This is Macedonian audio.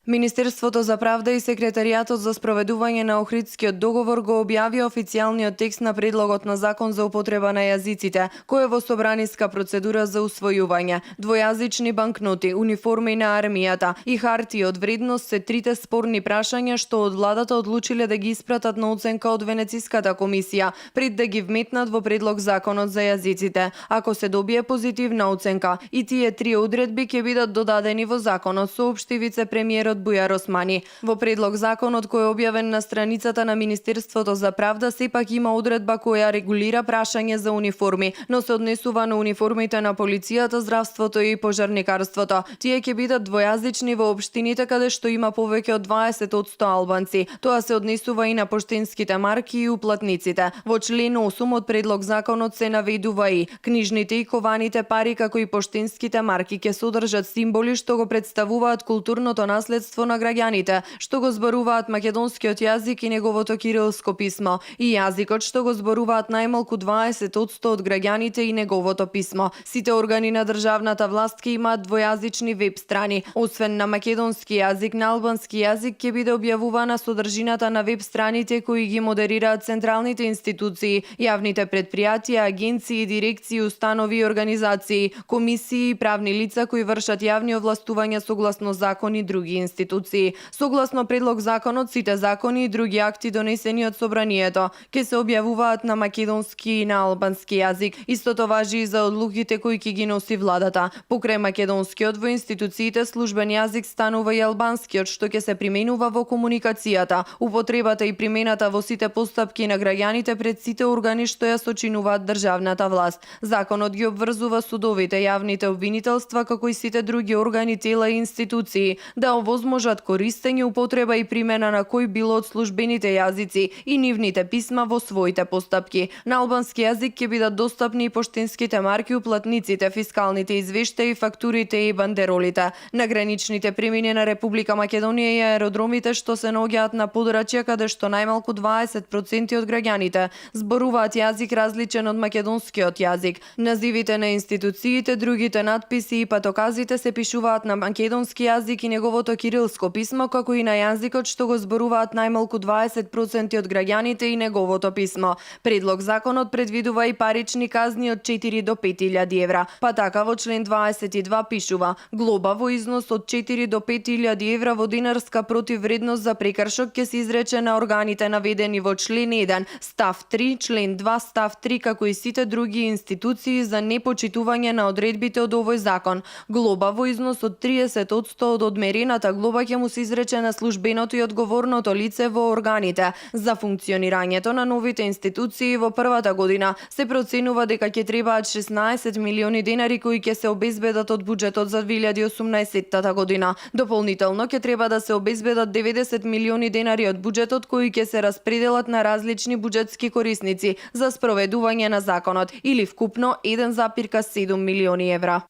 Министерството за правда и секретаријатот за спроведување на Охридскиот договор го објавија официјалниот текст на предлогот на закон за употреба на јазиците, кој е во собраниска процедура за усвојување. Двојазични банкноти, униформи на армијата и хартии од вредност се трите спорни прашања што од владата одлучиле да ги испратат на оценка од Венециската комисија пред да ги вметнат во предлог законот за јазиците. Ако се добие позитивна оценка, и тие три одредби ќе бидат додадени во законот, соопшти вице-премиерот Бујар Османи. Во предлог законот кој е објавен на страницата на Министерството за правда сепак има одредба која регулира прашање за униформи, но се однесува на униформите на полицијата, здравството и пожарникарството. Тие ќе бидат двојазични во општините каде што има повеќе од 20% албанци. Тоа се однесува и на поштенските марки и уплатниците. Во член 8 од предлог законот се наведува и книжните и кованите пари како и поштенските марки ќе содржат символи што го представуваат културното наследство на граѓаните, што го зборуваат македонскиот јазик и неговото кирилско писмо, и јазикот што го зборуваат најмалку 20% од граѓаните и неговото писмо. Сите органи на државната власт ќе имаат двојазични веб страни. Освен на македонски јазик, на албански јазик ќе биде објавувана содржината на веб страните кои ги модерираат централните институции, јавните предпријатија, агенции, дирекции, установи и организации, комисии и правни лица кои вршат јавни овластувања согласно закон и други институции. Согласно предлог законот, сите закони и други акти донесени од собранието ќе се објавуваат на македонски и на албански јазик. Истото важи и за одлуките кои ќе ги носи владата. Покрај македонскиот во институциите службен јазик станува и албанскиот што ќе се применува во комуникацијата, употребата и примената во сите постапки на граѓаните пред сите органи што ја сочинуваат државната власт. Законот ги обврзува судовите, јавните обвинителства како и сите други органи, тела и институции да овозможат користење, употреба и примена на кој било од службените јазици и нивните писма во своите постапки. На албански јазик ќе бидат достапни и поштенските марки, уплатниците, фискалните извештаи, фактурите и бандеролите. На граничните премини на Република Македонија и аеродромите што се наоѓаат на подрачја каде што најмалку 20% од граѓаните зборуваат јазик различен од македонскиот јазик. Називите на институциите, другите надписи и патоказите се пишуваат на македонски јазик и неговото кирилско писмо, како и на јазикот што го зборуваат најмалку 20% од граѓаните и неговото писмо. Предлог законот предвидува и парични казни од 4 до 5000 евра. Па така во член 22 пишува: глоба во износ од 4 до 5000 евра во динарска противвредност за прекршок ќе се изрече на органите наведени во член 1, став 3, член 2, став 3, како и сите други институции за непочитување на одредбите од овој закон. Глоба во износ од 30% од одмерената глоба ќе му се изрече на службеното и одговорното лице во органите. За функционирањето на новите институции во првата година се проценува дека ќе требаат 16 милиони денари кои ќе се обезбедат од буџетот за 2018 година. Дополнително ќе треба да се обезбедат 90 милиони денари од буџетот кои ќе се распределат на различни буџетски корисници за спроведување на законот, или вкупно 1,7 милиони евра.